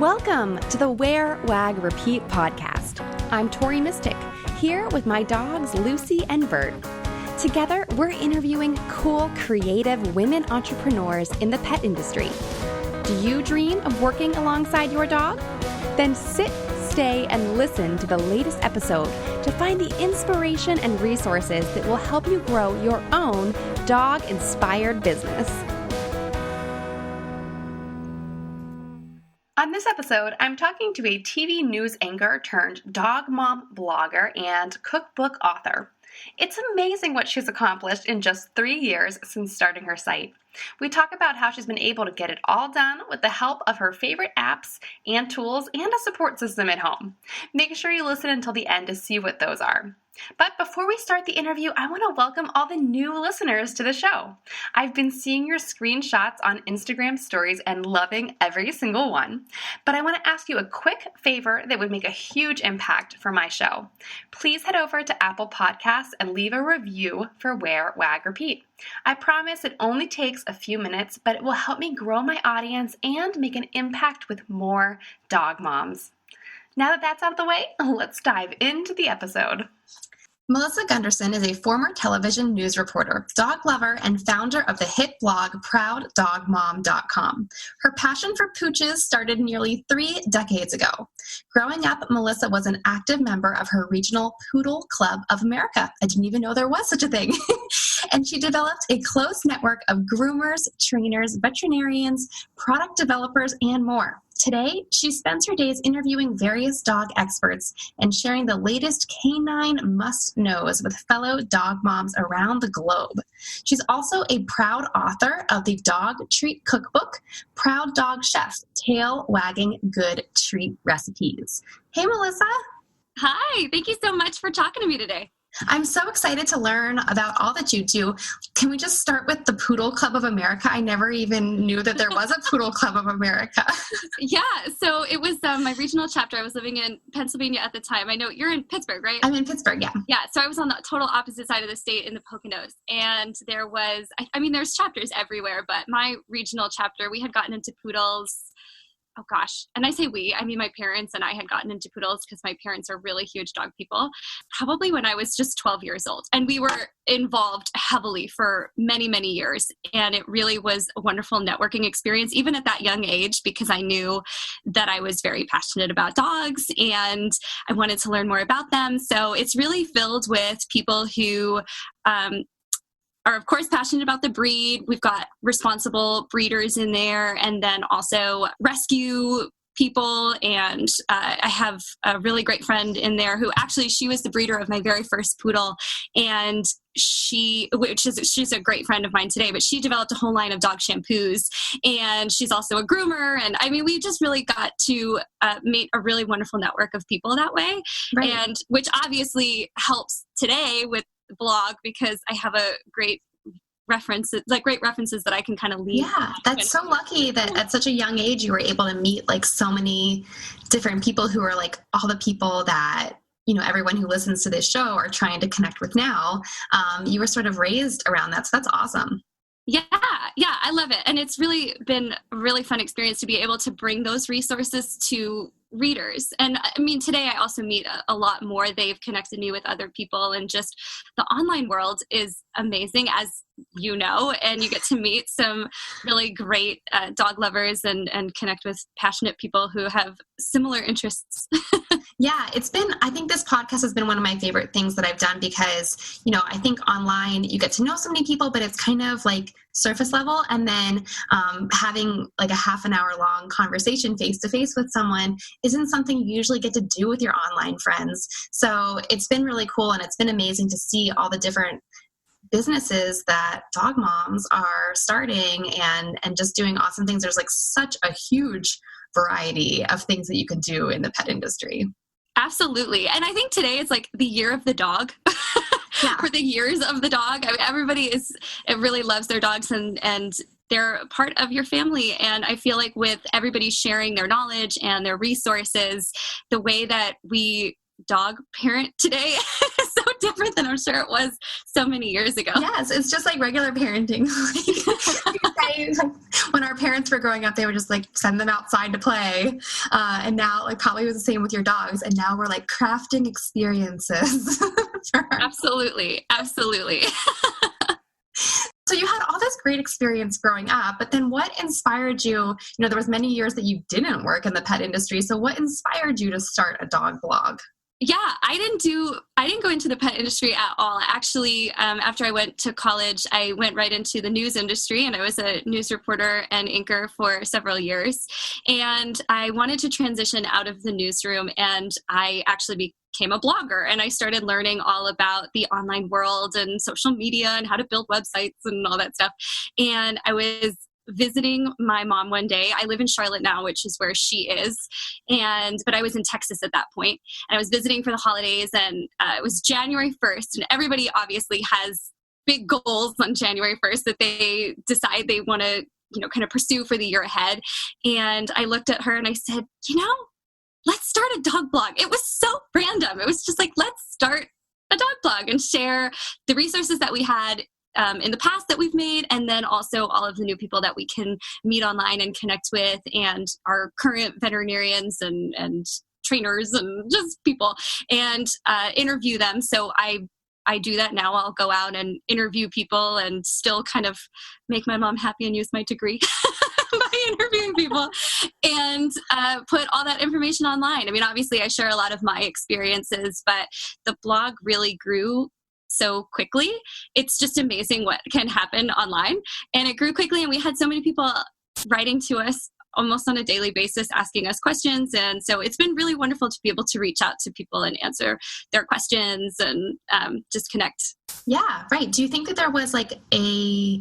Welcome to the Wear, Wag, Repeat podcast. I'm Tori Mystic, here with my dogs Lucy and Bert. Together, we're interviewing cool, creative women entrepreneurs in the pet industry. Do you dream of working alongside your dog? Then sit, stay, and listen to the latest episode to find the inspiration and resources that will help you grow your own dog-inspired business. On this episode, I'm talking to a TV news anchor turned dog mom blogger and cookbook author. It's amazing what she's accomplished in just 3 years since starting her site. We talk about how she's been able to get it all done with the help of her favorite apps and tools and a support system at home. Make sure you listen until the end to see what those are. But before we start the interview, I want to welcome all the new listeners to the show. I've been seeing your screenshots on Instagram stories and loving every single one. But I want to ask you a quick favor that would make a huge impact for my show. Please head over to Apple Podcasts and leave a review for Wear, Wag, Repeat. I promise it only takes a few minutes, but it will help me grow my audience and make an impact with more dog moms. Now that that's out of the way, let's dive into the episode. Melissa Gundersen is a former television news reporter, dog lover, and founder of the hit blog ProudDogMom.com. Her passion for pooches started nearly 3 decades ago. Growing up, Melissa was an active member of her regional Poodle Club of America. I didn't even know there was such a thing. And she developed a close network of groomers, trainers, veterinarians, product developers, and more. Today, she spends her days interviewing various dog experts and sharing the latest canine must-knows with fellow dog moms around the globe. She's also a proud author of the dog treat cookbook, Proud Dog Chef, Tail Wagging Good Treat Recipes. Hey, Melissa. Hi, thank you so much for talking to me today. I'm so excited to learn about all that you do. Can we just start with the Poodle Club of America? I never even knew that there was a Poodle Club of America. Yeah, so it was my regional chapter. I was living in Pennsylvania at the time. I know you're in Pittsburgh, right? I'm in Pittsburgh, yeah. Yeah, so I was on the total opposite side of the state in the Poconos. And there was, there's chapters everywhere, but my regional chapter, we had gotten into poodles. Oh gosh. And I say we, my parents and I had gotten into poodles because my parents are really huge dog people, probably when I was just 12 years old. And we were involved heavily for many, many years. And it really was a wonderful networking experience, even at that young age, because I knew that I was very passionate about dogs and I wanted to learn more about them. So it's really filled with people who, are of course passionate about the breed. We've got responsible breeders in there and then also rescue people. And I have a really great friend in there who actually, she was the breeder of my very first poodle. And she's a great friend of mine today, but she developed a whole line of dog shampoos and she's also a groomer. And we just really got to meet a really wonderful network of people that way. Right. And which obviously helps today with blog because I have a great references that I can kind of lead. Yeah, that's so lucky that at such a young age you were able to meet like so many different people who are like all the people that, everyone who listens to this show are trying to connect with now. You were sort of raised around that. So that's awesome. Yeah, I love it. And it's really been a really fun experience to be able to bring those resources to readers. And today I also meet a lot more. They've connected me with other people and just the online world is amazing, as you know, and you get to meet some really great dog lovers and connect with passionate people who have similar interests. Yeah, I think this podcast has been one of my favorite things that I've done because, I think online you get to know so many people, but it's kind of like surface level. And then having like a half an hour long conversation face to face with someone isn't something you usually get to do with your online friends. So it's been really cool. And it's been amazing to see all the different businesses that dog moms are starting and just doing awesome things. There's like such a huge variety of things that you can do in the pet industry. Absolutely. And I think today is like the year of the dog. Yeah. For the years of the dog. Everybody really loves their dogs and they're part of your family. And I feel like with everybody sharing their knowledge and their resources, the way that we dog parent today is so different than I'm sure it was so many years ago. Yes, it's just like regular parenting. When our parents were growing up, they would just like send them outside to play. And now like probably was the same with your dogs. And now we're like crafting experiences. Absolutely. Absolutely. So you had all this great experience growing up, but then what inspired you? You know, there was many years that you didn't work in the pet industry. So what inspired you to start a dog blog? Yeah, I didn't go into the pet industry at all. Actually, after I went to college, I went right into the news industry, and I was a news reporter and anchor for several years. And I wanted to transition out of the newsroom, and I actually became a blogger, and I started learning all about the online world and social media and how to build websites and all that stuff. And I was visiting my mom one day. I live in Charlotte now, which is where she is. But I was in Texas at that point, and I was visiting for the holidays, and it was January 1st, and everybody obviously has big goals on January 1st that they decide they want to, kind of pursue for the year ahead. And I looked at her and I said, let's start a dog blog. It was so random. It was just like, let's start a dog blog and share the resources that we had in the past that we've made, and then also all of the new people that we can meet online and connect with, and our current veterinarians and trainers and just people, and interview them. So I do that now. I'll go out and interview people and still kind of make my mom happy and use my degree by interviewing people, and put all that information online. I mean, obviously I share a lot of my experiences, but the blog really grew so quickly. It's just amazing what can happen online. And it grew quickly, and we had so many people writing to us almost on a daily basis, asking us questions. And so it's been really wonderful to be able to reach out to people and answer their questions and just connect. Yeah, right. Do you think that there was like a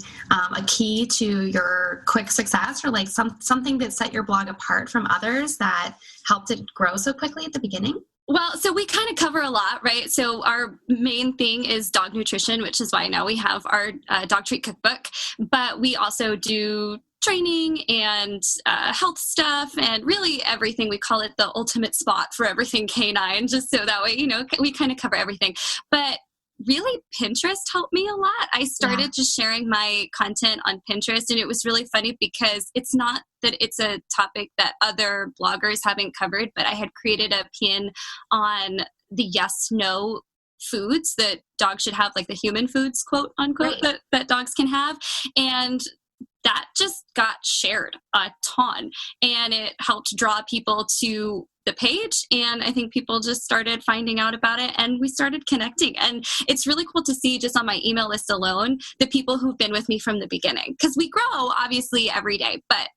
key to your quick success, or like something that set your blog apart from others that helped it grow so quickly at the beginning? Well, so we kind of cover a lot, right? So our main thing is dog nutrition, which is why now we have our dog treat cookbook, but we also do training and health stuff and really everything. We call it the ultimate spot for everything canine, just so that way, we kind of cover everything. But really, Pinterest helped me a lot. I started just sharing my content on Pinterest, and it was really funny because it's not that it's a topic that other bloggers haven't covered, but I had created a pin on the yes/no foods that dogs should have, like the human foods, quote unquote, that dogs can have. And that just got shared a ton, and it helped draw people to the page. And I think people just started finding out about it, and we started connecting. And it's really cool to see just on my email list alone, the people who've been with me from the beginning, because we grow obviously every day, but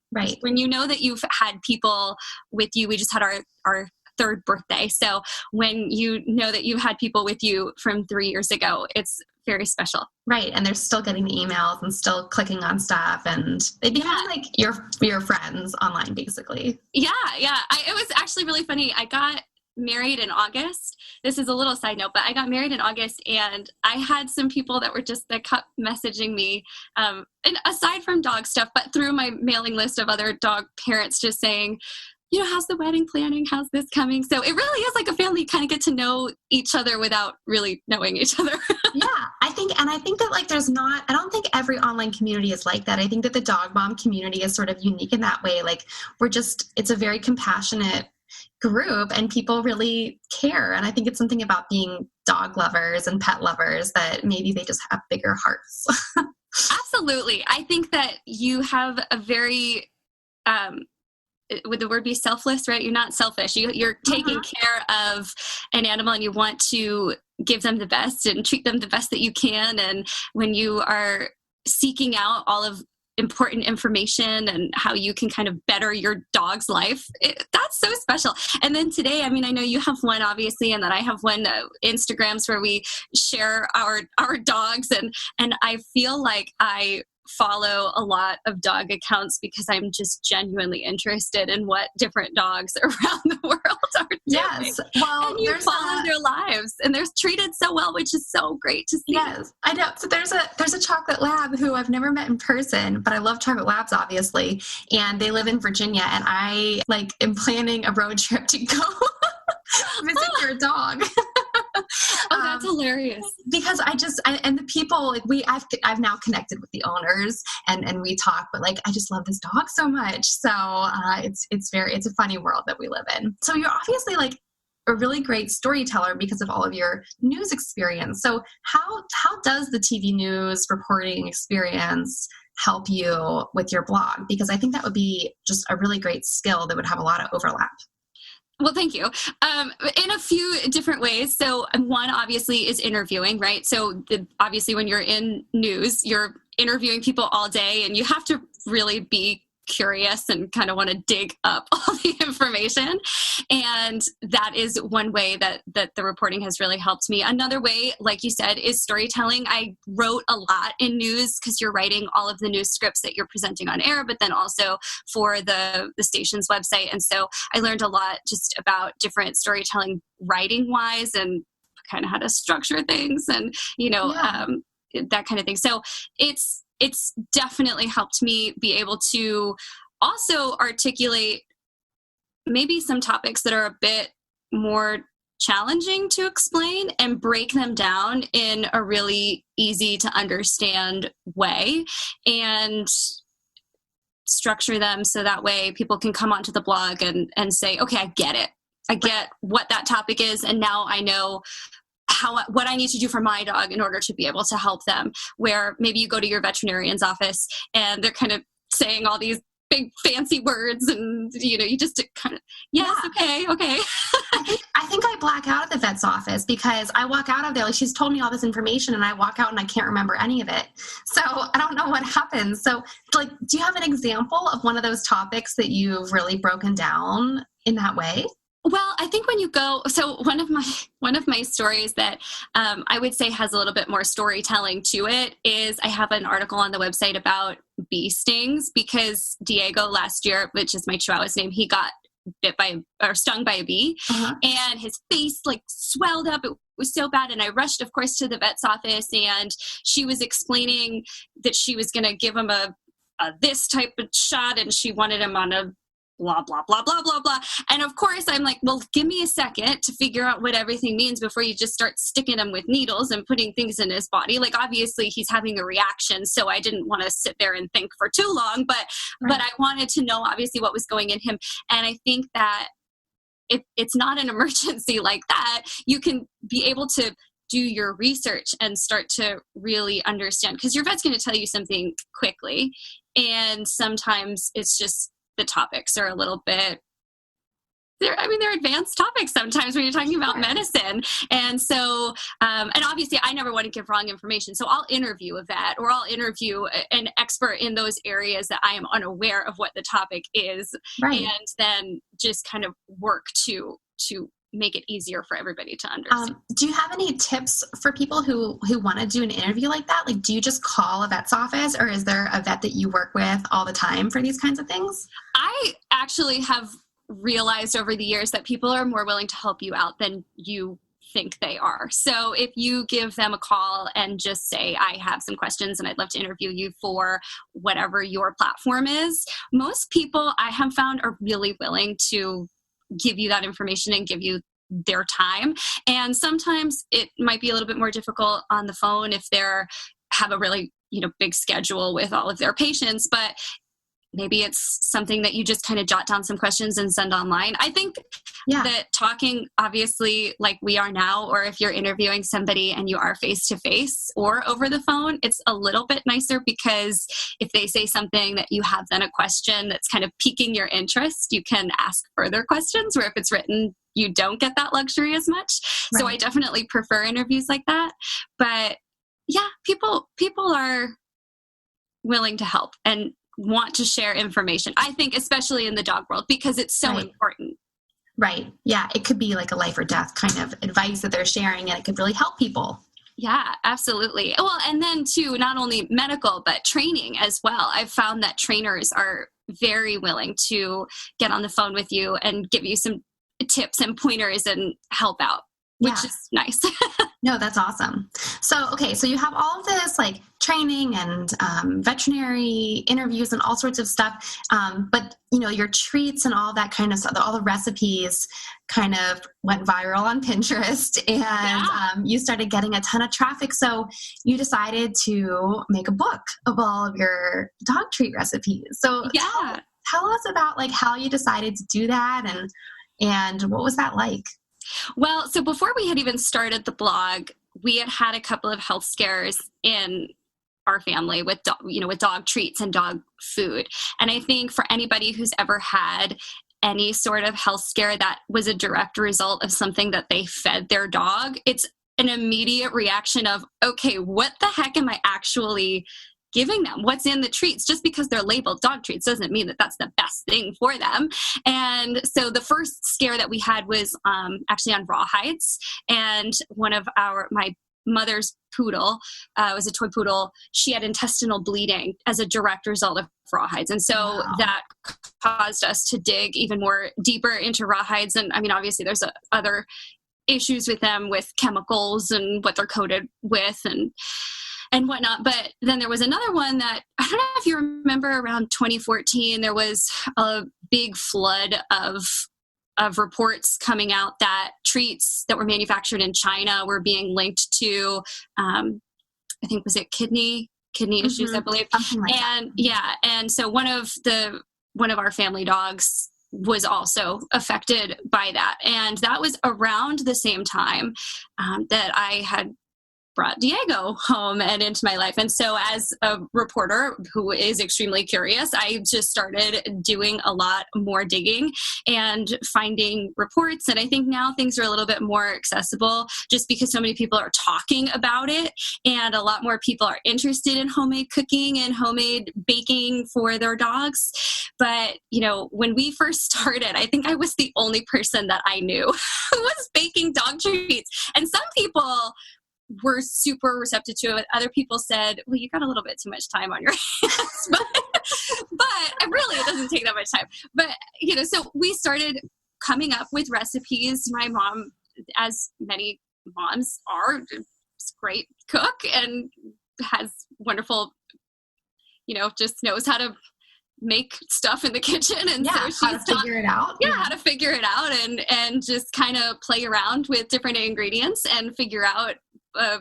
when you know that you've had people with you, we just had our third birthday. So when you know that you've had people with you from 3 years ago, it's very special. Right. And they're still getting the emails and still clicking on stuff, and they become like your friends online, basically. Yeah. It was actually really funny. I got married in August. This is a little side note, but I got married in August, and I had some people that kept messaging me, and aside from dog stuff, but through my mailing list of other dog parents, just saying, how's the wedding planning? How's this coming? So it really is like a family. You kind of get to know each other without really knowing each other. Yeah, I think that like I don't think every online community is like that. I think that the dog mom community is sort of unique in that way. Like it's a very compassionate group, and people really care. And I think it's something about being dog lovers and pet lovers that maybe they just have bigger hearts. Absolutely. I think that you have a very, would the word be selfless, right? You're not selfish. You're taking care of an animal, and you want to give them the best and treat them the best that you can. And when you are seeking out all of important information and how you can kind of better your dog's life, that's so special. And then today, I mean, I know you have one obviously, and then I have one Instagrams where we share our dogs, and I feel like I follow a lot of dog accounts because I'm just genuinely interested in what different dogs around the world are doing. Yes. Well, and you follow their lives, and they're treated so well, which is so great to see. Yes, I know. So there's a chocolate lab who I've never met in person, but I love chocolate labs, obviously. And they live in Virginia, and I am planning a road trip to go visit your dog. Oh, That's hilarious. Because and the people, like I've now connected with the owners and we talk, but like, I just love this dog so much. So it's a funny world that we live in. So you're obviously like a really great storyteller because of all of your news experience. So how does the TV news reporting experience help you with your blog? Because I think that would be just a really great skill that would have a lot of overlap. Well, thank you. In a few different ways. So one obviously is interviewing, right? So obviously when you're in news, you're interviewing people all day and you have to really be curious and kind of want to dig up all the information. And that is one way that the reporting has really helped me. Another way, like you said, is storytelling. I wrote a lot in news because you're writing all of the news scripts that you're presenting on air, but then also for the station's website. And so I learned a lot just about different storytelling writing wise and kind of how to structure things and, that kind of thing. So it's definitely helped me be able to also articulate maybe some topics that are a bit more challenging to explain and break them down in a really easy to understand way and structure them so that way people can come onto the blog and say, okay, I get it. I get what that topic is. And now I know what I need to do for my dog in order to be able to help them. Where maybe you go to your veterinarian's office and they're kind of saying all these big fancy words and, you just kind of, yes, yeah. Okay. I think I black out at the vet's office because I walk out of there, like she's told me all this information and I walk out and I can't remember any of it. So I don't know what happens. So like, do you have an example of one of those topics that you've really broken down in that way? Well, I think when you go, so one of my stories that I would say has a little bit more storytelling to it is I have an article on the website about bee stings because Diego last year, which is my Chihuahua's name, he got stung by a bee and his face like swelled up. It was so bad. And I rushed, of course, to the vet's office and she was explaining that she was going to give him a this type of shot and she wanted him on a blah, blah, blah, blah, blah, blah. And of course, I'm like, well, give me a second to figure out what everything means before you just start sticking him with needles and putting things in his body. Like, obviously, he's having a reaction, so I didn't want to sit there and think for too long, but I wanted to know, obviously, what was going in him. And I think that if it's not an emergency like that, you can be able to do your research and start to really understand, because your vet's going to tell you something quickly, and sometimes it's just the topics are a little bit, they're advanced topics sometimes when you're talking about medicine. And so, and obviously I never want to give wrong information. So I'll interview a vet or I'll interview an expert in those areas that I am unaware of what the topic is. Right. And then just kind of work to make it easier for everybody to understand. Do you have any tips for people who want to do an interview like that? Like, do you just call a vet's office or is there a vet that you work with all the time for these kinds of things? I actually have realized over the years that people are more willing to help you out than you think they are. So if you give them a call and just say, I have some questions and I'd love to interview you for whatever your platform is, most people I have found are really willing to give you that information and give you their time. And sometimes it might be a little bit more difficult on the phone if have a really, big schedule with all of their patients, but maybe it's something that you just kind of jot down some questions and send online. I think that talking, obviously, like we are now, or if you're interviewing somebody and you are face-to-face or over the phone, it's a little bit nicer because if they say something that you have then a question that's kind of piquing your interest, you can ask further questions, where if it's written, you don't get that luxury as much. Right. So I definitely prefer interviews like that. But yeah, people are willing to help and want to share information, I think, especially in the dog world, because it's so important. Right. Yeah. It could be like a life or death kind of advice that they're sharing, and it could really help people. Yeah, absolutely. Well, and then too, not only medical, but training as well. I've found that trainers are very willing to get on the phone with you and give you some tips and pointers and help out. which is nice. No, that's awesome. So, okay, so you have all of this like training and veterinary interviews and all sorts of stuff, but your treats and all that kind of stuff, all the recipes kind of went viral on Pinterest, and you started getting a ton of traffic. So you decided to make a book of all of your dog treat recipes. So tell us about like how you decided to do that, and what was that like? Well, so before we had even started the blog, we had a couple of health scares in our family with dog treats and dog food. And I think for anybody who's ever had any sort of health scare that was a direct result of something that they fed their dog, it's an immediate reaction of, okay, what the heck am I actually giving them? What's in the treats? Just because they're labeled dog treats doesn't mean that that's the best thing for them. And so the first scare that we had was actually on rawhides. And one of my mother's poodle was a toy poodle. She had intestinal bleeding as a direct result of rawhides. And so that caused us to dig even more deeper into rawhides. And I mean, obviously there's other issues with them with chemicals and what they're coated with and whatnot. But then there was another one that, I don't know if you remember, around 2014, there was a big flood of reports coming out that treats that were manufactured in China were being linked to, I think, was it kidney issues, I believe. Something like that. And so one of our family dogs was also affected by that. And that was around the same time that I had brought Diego home and into my life. And so as a reporter who is extremely curious, I just started doing a lot more digging and finding reports. And I think now things are a little bit more accessible just because so many people are talking about it, and a lot more people are interested in homemade cooking and homemade baking for their dogs. But, when we first started, I think I was the only person that I knew who was baking dog treats. And some people were super receptive to it. Other people said, well, you got a little bit too much time on your hands, but really it doesn't take that much time. But, so we started coming up with recipes. My mom, as many moms are, is a great cook and has wonderful, just knows how to make stuff in the kitchen. And so she's how to figure it out. How to figure it out and just kind of play around with different ingredients and figure out a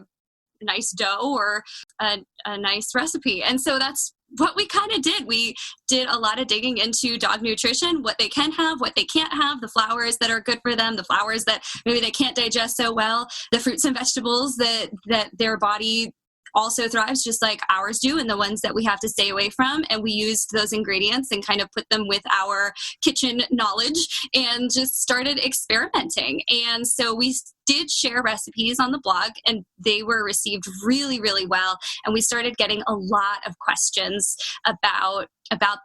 nice dough or a nice recipe. And so that's what we kind of did. We did a lot of digging into dog nutrition, what they can have, what they can't have, the flours that are good for them, the flours that maybe they can't digest so well, the fruits and vegetables that their body also thrives just like ours do, and the ones that we have to stay away from. And we used those ingredients and kind of put them with our kitchen knowledge and just started experimenting. And so we did share recipes on the blog, and they were received really, really well. And we started getting a lot of questions about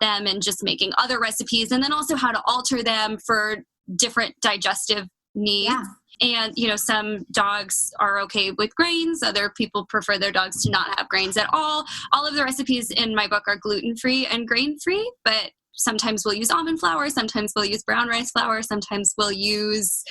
them and just making other recipes, and then also how to alter them for different digestive needs. Yeah. And, some dogs are okay with grains. Other people prefer their dogs to not have grains at all. All of the recipes in my book are gluten-free and grain-free, but sometimes we'll use almond flour. Sometimes we'll use brown rice flour. Sometimes we'll use,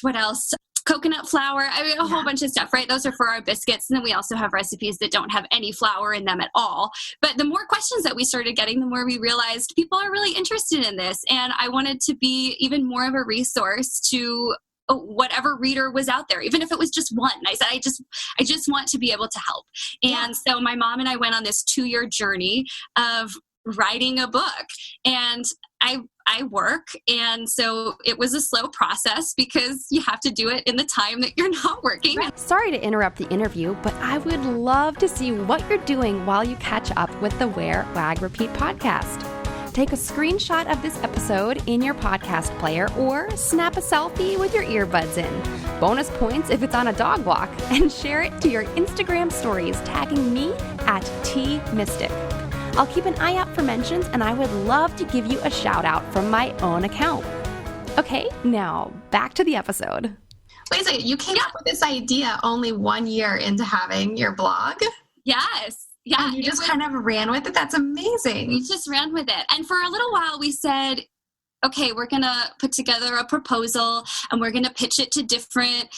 what else? Coconut flour. I mean, a whole bunch of stuff, right? Those are for our biscuits. And then we also have recipes that don't have any flour in them at all. But the more questions that we started getting, the more we realized people are really interested in this. And I wanted to be even more of a resource to whatever reader was out there, even if it was just one. I said, I just want to be able to help. And so my mom and I went on this 2-year journey of writing a book. And I work, and so it was a slow process because you have to do it in the time that you're not working. Sorry to interrupt the interview, but I would love to see what you're doing while you catch up with the Wear, Wag, Repeat podcast. Take a screenshot of this episode in your podcast player or snap a selfie with your earbuds in. Bonus points if it's on a dog walk, and share it to your Instagram stories, tagging me at @TMystic. I'll keep an eye out for mentions, and I would love to give you a shout out from my own account. Okay, now back to the episode. Wait a second, you came up with this idea only 1 year into having your blog? Yes. Yeah. And you just kind of ran with it? That's amazing. We just ran with it. And for a little while we said, okay, we're going to put together a proposal and we're going to pitch it to different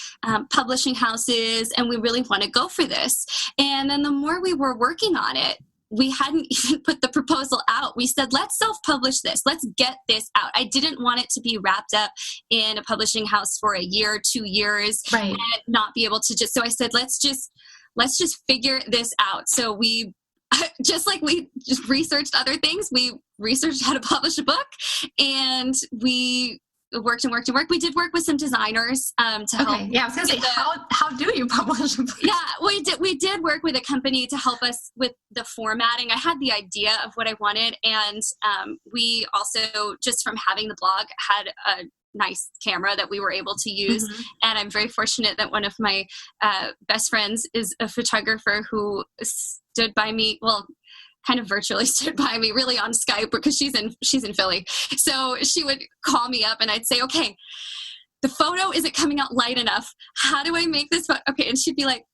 publishing houses. And we really want to go for this. And then the more we were working on it, we hadn't even put the proposal out. We said, let's self-publish this. Let's get this out. I didn't want it to be wrapped up in a publishing house for a year, 2 years, right, and not be able to so I said, let's just figure this out. So we, just like we just researched other things, we researched how to publish a book, and we worked. We did work with some designers to help. Yeah, I was going to say, how do you publish a book? Yeah, we did work with a company to help us with the formatting. I had the idea of what I wanted, and we also, just from having the blog, had a nice camera that we were able to use. Mm-hmm. And I'm very fortunate that one of my best friends is a photographer who stood by me, well, kind of virtually stood by me, really on Skype, because she's in Philly. So she would call me up and I'd say, okay, the photo isn't coming out light enough. How do I make this photo? Okay. And she'd be like,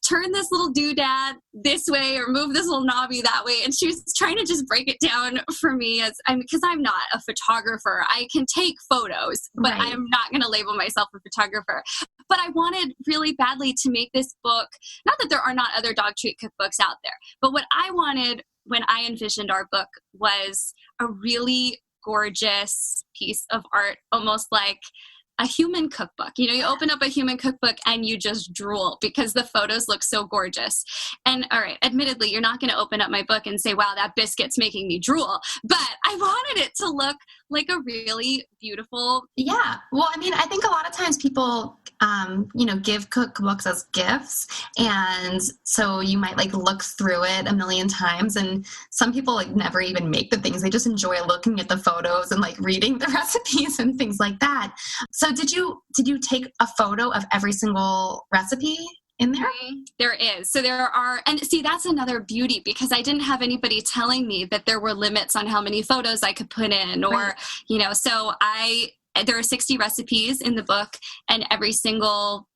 turn this little doodad this way or move this little knobby that way. And she was trying to just break it down for me because I'm not a photographer. I can take photos, but right. I'm not going to label myself a photographer. But I wanted really badly to make this book, not that there are not other dog treat cookbooks out there, but what I wanted when I envisioned our book was a really gorgeous piece of art, almost like a human cookbook. You know, you open up a human cookbook and you just drool because the photos look so gorgeous. And all right, admittedly, you're not going to open up my book and say, wow, that biscuit's making me drool. But I wanted it to look like a really beautiful. Yeah. Well, I mean, I think a lot of times people, give cookbooks as gifts. And so you might look through it a million times. And some people never even make the things. They just enjoy looking at the photos and reading the recipes and things like that. So did you take a photo of every single recipe in there? There is. So there are, and see, that's another beauty, because I didn't have anybody telling me that there were limits on how many photos I could put in, or, right. So there are 60 recipes in the book, and every single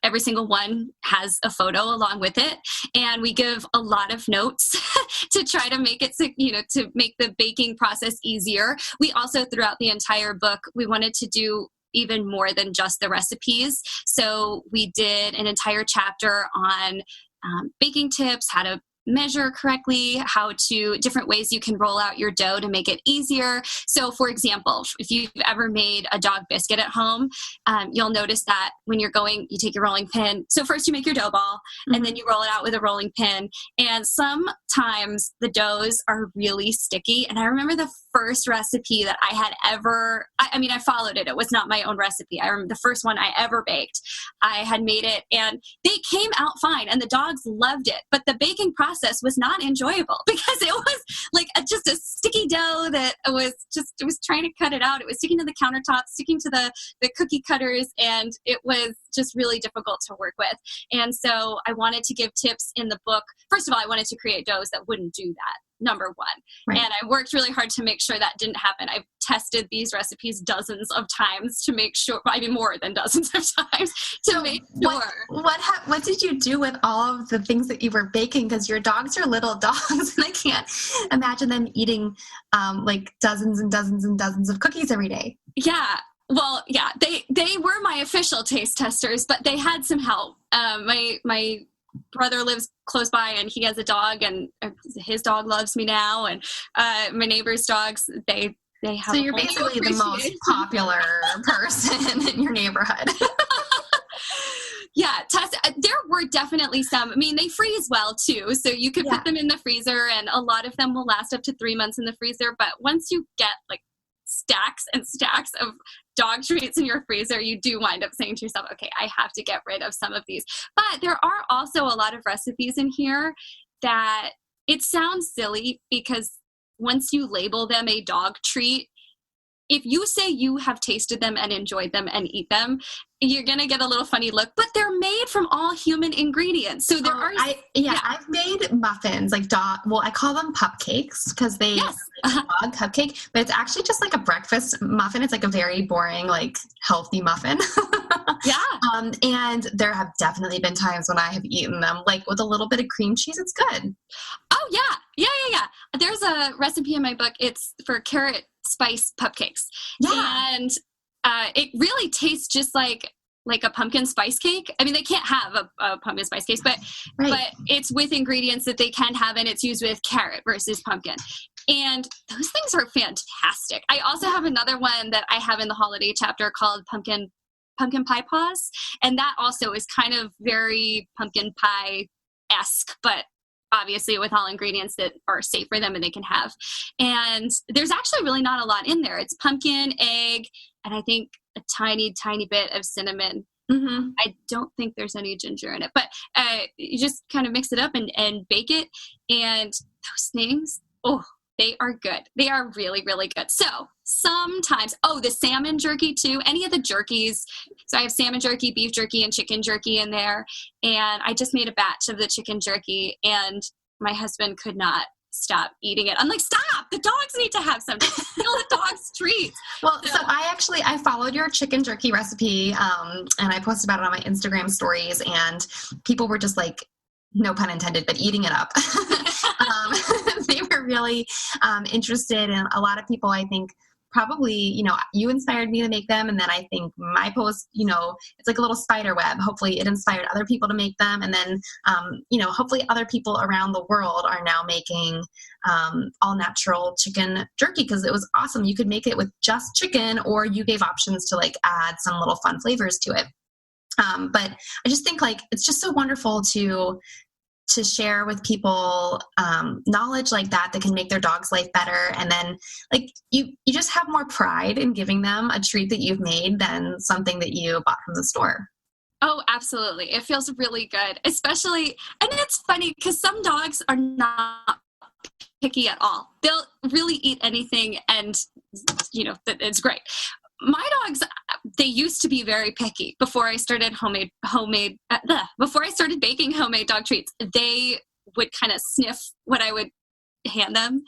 one has a photo along with it. And we give a lot of notes to try to make it, to make the baking process easier. We also, throughout the entire book, we wanted to do even more than just the recipes. So we did an entire chapter on baking tips, how to measure correctly, different ways you can roll out your dough to make it easier. So for example, if you've ever made a dog biscuit at home, you'll notice that when you take your rolling pin. So first you make your dough ball, mm-hmm. and then you roll it out with a rolling pin. And sometimes the doughs are really sticky. And I remember the first recipe that I had ever, I followed it. It was not my own recipe. I remember the first one I ever baked. I had made it and they came out fine and the dogs loved it. But the baking process was not enjoyable because it was just a sticky dough that it was trying to cut it out. It was sticking to the countertop, sticking to the cookie cutters, and it was just really difficult to work with. And so I wanted to give tips in the book. First of all, I wanted to create doughs that wouldn't do that. Number one. Right. And I worked really hard to make sure that didn't happen. I've tested these recipes dozens of times to make sure, more than dozens of times to make sure. What did you do with all of the things that you were baking? Because your dogs are little dogs and I can't imagine them eating dozens and dozens and dozens of cookies every day. Yeah. Well, yeah, they were my official taste testers, but they had some help. My brother lives close by and he has a dog and his dog loves me now. And my neighbor's dogs, they have. So you're basically the most popular person in your neighborhood. Yeah, there were definitely some. They freeze well too, so you could put them in the freezer, and a lot of them will last up to 3 months in the freezer. But once you get stacks and stacks of dog treats in your freezer, you do wind up saying to yourself, okay, I have to get rid of some of these. But there are also a lot of recipes in here that it sounds silly because once you label them a dog treat, if you say you have tasted them and enjoyed them and eat them, you're going to get a little funny look, but they're made from all human ingredients. So there are... I've made muffins, I call them pupcakes because they dog cupcake, but it's actually just a breakfast muffin. It's a very boring, healthy muffin. Yeah. And there have definitely been times when I have eaten them, with a little bit of cream cheese. It's good. Oh, yeah. Yeah. There's a recipe in my book. It's for carrot spice cupcakes. Yeah. And it really tastes just like a pumpkin spice cake. I mean, they can't have a pumpkin spice cake, but it's with ingredients that they can have, and it's used with carrot versus pumpkin. And those things are fantastic. I also have another one that I have in the holiday chapter called pumpkin pie paws. And that also is kind of very pumpkin pie-esque, but obviously with all ingredients that are safe for them and they can have. And there's actually really not a lot in there. It's pumpkin, egg, and I think a tiny, tiny bit of cinnamon. Mm-hmm. I don't think there's any ginger in it, but you just kind of mix it up and bake it. And those things, they are good. They are really, really good. So sometimes, the salmon jerky too, any of the jerkies. So I have salmon jerky, beef jerky, and chicken jerky in there. And I just made a batch of the chicken jerky, and my husband could not stop eating it. I'm like, stop! The dogs need to have something. The dogs treats. Well, so I followed your chicken jerky recipe, and I posted about it on my Instagram stories, and people were just like, no pun intended, but eating it up. They were really interested, and a lot of people, I think, probably, you inspired me to make them. And then I think my post, it's like a little spider web. Hopefully it inspired other people to make them. And then, hopefully other people around the world are now making all natural chicken jerky, because it was awesome. You could make it with just chicken, or you gave options to like add some little fun flavors to it. But I just think like, it's just so wonderful to share with people knowledge like that can make their dog's life better. And then like you just have more pride in giving them a treat that you've made than something that you bought from the store. Oh, absolutely. It feels really good, especially, and it's funny because some dogs are not picky at all. They'll really eat anything, and it's great. My dogs, they used to be very picky before I started before I started baking homemade dog treats. They would kind of sniff what I would hand them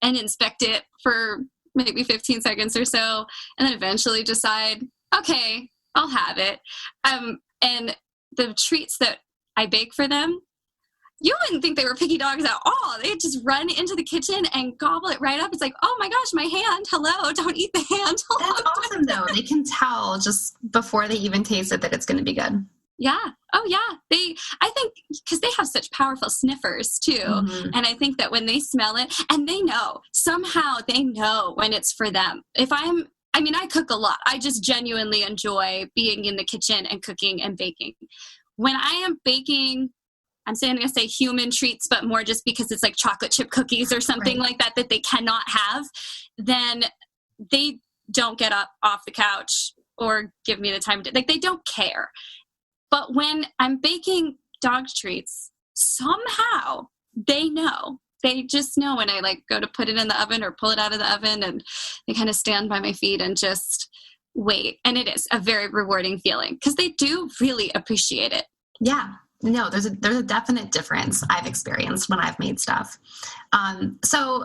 and inspect it for maybe 15 seconds or so, and then eventually decide, okay, I'll have it. And the treats that I bake for them, you wouldn't think they were picky dogs at all. They just run into the kitchen and gobble it right up. It's like, oh my gosh, my hand. Hello, don't eat the hand. That's awesome, though. They can tell just before they even taste it that it's going to be good. Yeah. Oh, yeah. I think because they have such powerful sniffers too. Mm-hmm. And I think that when they smell it, and somehow they know when it's for them. I cook a lot. I just genuinely enjoy being in the kitchen and cooking and baking. When I am baking, I'm saying, I'm going to say human treats, but more just because it's like chocolate chip cookies or something like that they cannot have, then they don't get up off the couch or give me the time to, like, they don't care. But when I'm baking dog treats, somehow they know. They just know when I like go to put it in the oven or pull it out of the oven, and they kind of stand by my feet and just wait. And it is a very rewarding feeling because they do really appreciate it. Yeah. No, there's a definite difference I've experienced when I've made stuff. So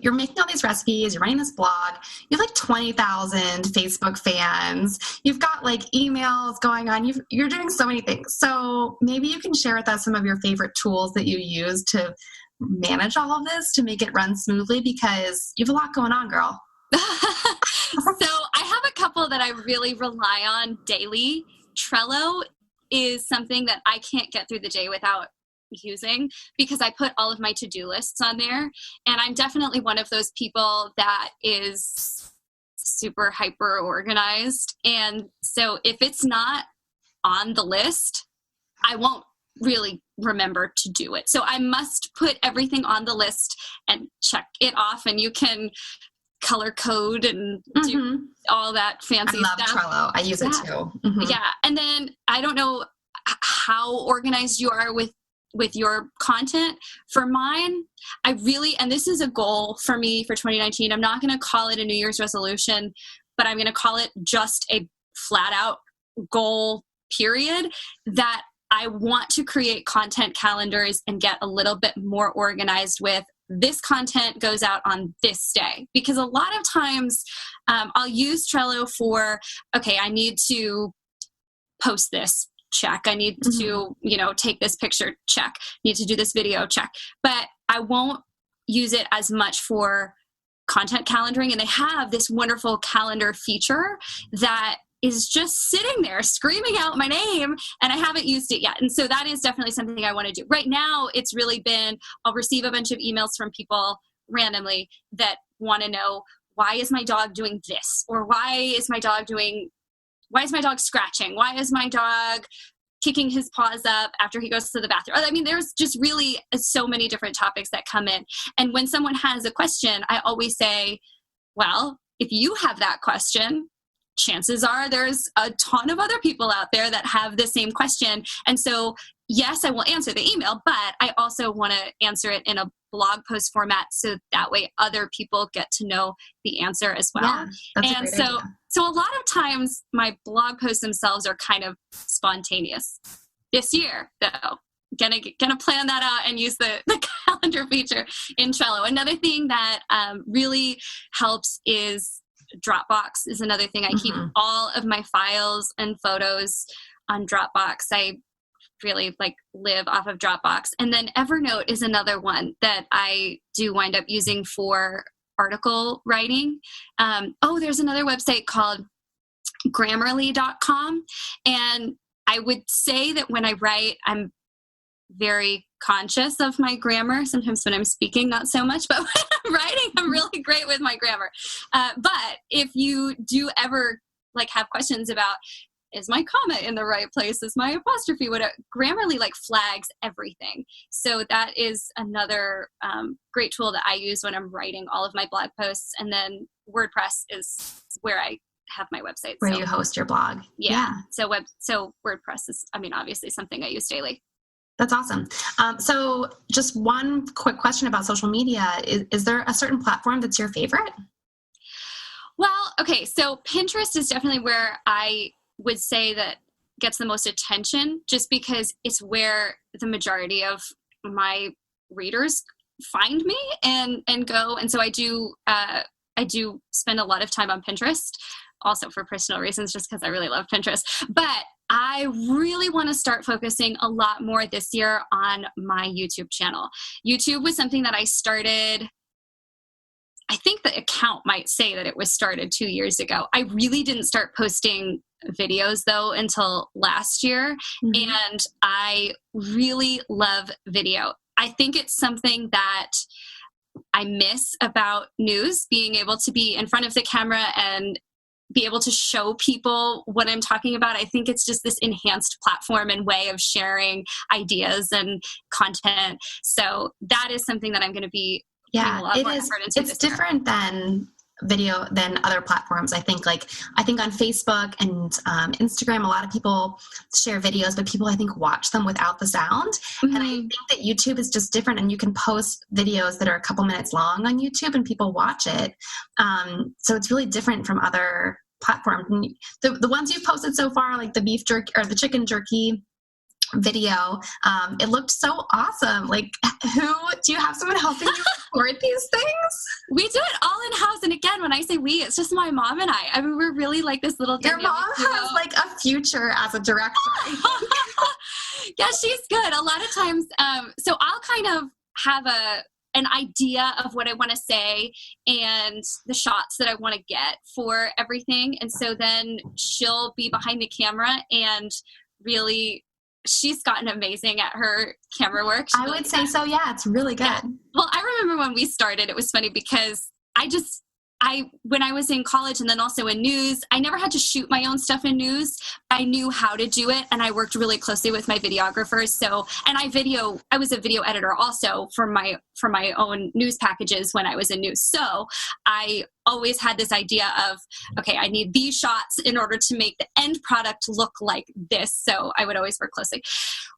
you're making all these recipes, you're writing this blog, you have like 20,000 Facebook fans, you've got like emails going on, you're doing so many things. So maybe you can share with us some of your favorite tools that you use to manage all of this, to make it run smoothly, because you have a lot going on, girl. So I have a couple that I really rely on daily. Trello is something that I can't get through the day without using, because I put all of my to-do lists on there. And I'm definitely one of those people that is super hyper organized. And so if it's not on the list, I won't really remember to do it. So I must put everything on the list and check it off. And you can color code and do all that fancy stuff. I love Trello. I use it too. Mm-hmm. Yeah. And then I don't know how organized you are with your content. For mine, and this is a goal for me for 2019. I'm not going to call it a New Year's resolution, but I'm going to call it just a flat out goal, period, that I want to create content calendars and get a little bit more organized with. This content goes out on this day, because a lot of times I'll use Trello for, okay, I need to post this, check. I need to, take this picture, check. Need to do this video, check. But I won't use it as much for content calendaring, and they have this wonderful calendar feature that is just sitting there screaming out my name, and I haven't used it yet. And so that is definitely something I want to do. Right now, it's really been, I'll receive a bunch of emails from people randomly that want to know, why is my dog doing this? Or why is my dog scratching? Why is my dog kicking his paws up after he goes to the bathroom? I mean, there's just really so many different topics that come in. And when someone has a question, I always say, well, if you have that question, chances are there's a ton of other people out there that have the same question. And so, yes, I will answer the email, but I also want to answer it in a blog post format, so that way other people get to know the answer as well. Yeah, that's and a great idea. So a lot of times my blog posts themselves are kind of spontaneous. This year, though, gonna plan that out and use the calendar feature in Trello. Another thing that really helps is Dropbox is another thing. I keep all of my files and photos on Dropbox. I really live off of Dropbox. And then Evernote is another one that I do wind up using for article writing. There's another website called Grammarly.com. And I would say that when I write, I'm very conscious of my grammar. Sometimes when I'm speaking, not so much, but when I'm writing, I'm really great with my grammar. But if you do ever have questions about, is my comma in the right place? Is my apostrophe? Whatever. Grammarly flags everything. So that is another great tool that I use when I'm writing all of my blog posts. And then WordPress is where I have my website. Where you host your blog. Yeah. So WordPress is, obviously something I use daily. That's awesome. So just one quick question about social media. Is there a certain platform that's your favorite? Well, okay. So Pinterest is definitely where I would say that gets the most attention, just because it's where the majority of my readers find me and go. And so I do spend a lot of time on Pinterest, also for personal reasons, just because I really love Pinterest. But I really want to start focusing a lot more this year on my YouTube channel. YouTube was something that I started, I think the account might say that it was started 2 years ago. I really didn't start posting videos though until last year. And I really love video. I think it's something that I miss about news, being able to be in front of the camera and be able to show people what I'm talking about. I think it's just this enhanced platform and way of sharing ideas and content. So that is something that I'm going to be putting a lot more effort into. It's different than video than other platforms. I think on Facebook and Instagram, a lot of people share videos, but people I think watch them without the sound. And I think that YouTube is just different, and you can post videos that are a couple minutes long on YouTube and people watch it. So it's really different from other platforms. And the ones you've posted so far, like the beef jerky or the chicken jerky video, it looked so awesome. Do you have someone helping you record these things? We do it all in-house. And again, when I say we, it's just my mom and I. We're really this little Your mom has a future as a director. Yeah, she's good. A lot of times, so I'll kind of have an idea of what I want to say and the shots that I want to get for everything. And so then she'll be behind the camera, and really, she's gotten amazing at her camera work. I would say so. Yeah, it's really good. Yeah. Well, I remember when we started, it was funny because when I was in college and then also in news, I never had to shoot my own stuff in news. I knew how to do it, and I worked really closely with my videographers. So, and I was a video editor also for my own news packages when I was in news. So I always had this idea of, okay, I need these shots in order to make the end product look like this. So I would always work closely.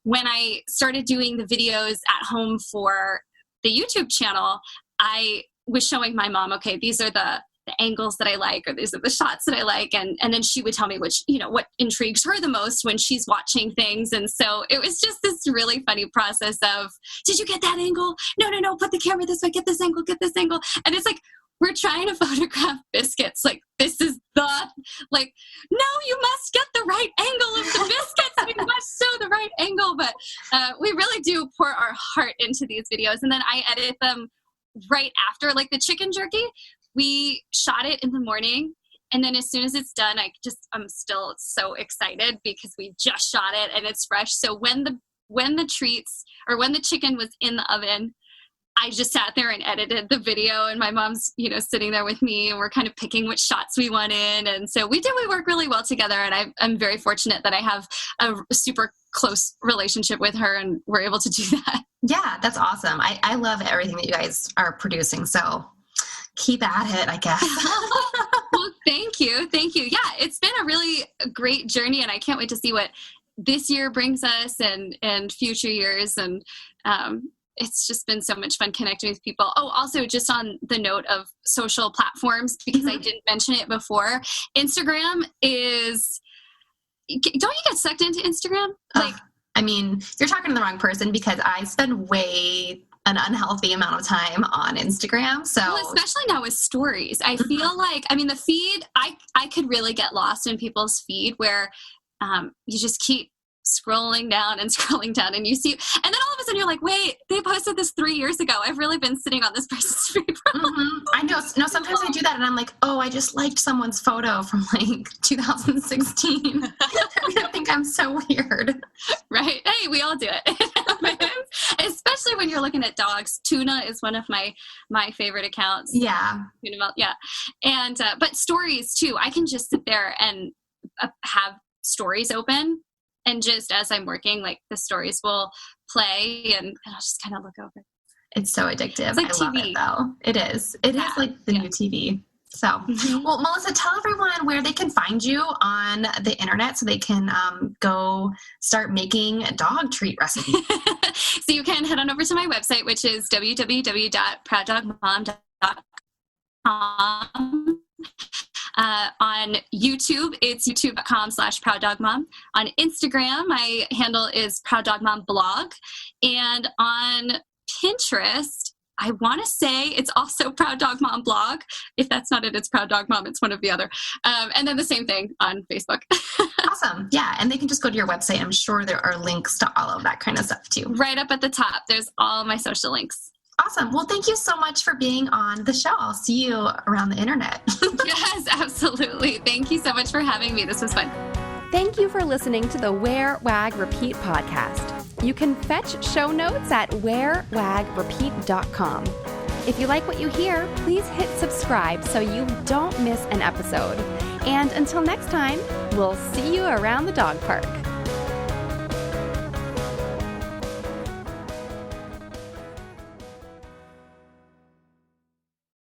When I started doing the videos at home for the YouTube channel, I was showing my mom, okay, these are the angles that I like, or these are the shots that I like. And then she would tell me what intrigues her the most when she's watching things. And so it was just this really funny process of, did you get that angle? No, put the camera this way, get this angle. And it's we're trying to photograph biscuits. This is no, you must get the right angle of the biscuits. We must show the right angle. But we really do pour our heart into these videos. And then I edit them right after, the chicken jerky. we shot it in the morning. And then as soon as it's done, I'm still so excited because we just shot it and it's fresh. So when the treats or when the chicken was in the oven, I just sat there and edited the video, and my mom's, sitting there with me, and we're kind of picking which shots we want in. And so we work really well together. And I'm very fortunate that I have a super close relationship with her, and we're able to do that. Yeah, that's awesome. I love everything that you guys are producing. So keep at it, I guess. Well, thank you. Yeah, it's been a really great journey, and I can't wait to see what this year brings us and future years. And it's just been so much fun connecting with people. Oh, also just on the note of social platforms, because I didn't mention it before, Instagram is, don't you get sucked into Instagram? You're talking to the wrong person, because I spend an unhealthy amount of time on Instagram. So especially now with stories, I feel like, the feed, I could really get lost in people's feed where you just keep scrolling down, and you see, and then all of a sudden you're like, wait, they posted this 3 years ago. I've really been sitting on this person's feed. I know. No, sometimes I do that, and I'm like, oh, I just liked someone's photo from 2016. I think I'm so weird. Right? Hey, we all do it. Especially when you're looking at dogs. Tuna is one of my favorite accounts. Yeah. Yeah. And but stories too. I can just sit there and have stories open. And just as I'm working, the stories will play, and I'll just kind of look over. It's so addictive. It's like I love TV. it, though. It is. It is like the new TV. So, well, Melissa, tell everyone where they can find you on the internet so they can go start making dog treat recipes. So you can head on over to my website, which is www.prouddogmom.com. On YouTube, it's youtube.com/prouddogmom. On Instagram, my handle is prouddogmomblog. And on Pinterest, I want to say it's also Proud Dog Mom blog. If that's not it, it's Proud Dog Mom. It's one of the other. And then the same thing on Facebook. Awesome. Yeah. And they can just go to your website. I'm sure there are links to all of that kind of stuff too. Right up at the top. There's all my social links. Awesome. Well, thank you so much for being on the show. I'll see you around the internet. Yes, absolutely. Thank you so much for having me. This was fun. Thank you for listening to the Wear, Wag, Repeat podcast. You can fetch show notes at wearwagrepeat.com. If you like what you hear, please hit subscribe so you don't miss an episode. And until next time, we'll see you around the dog park.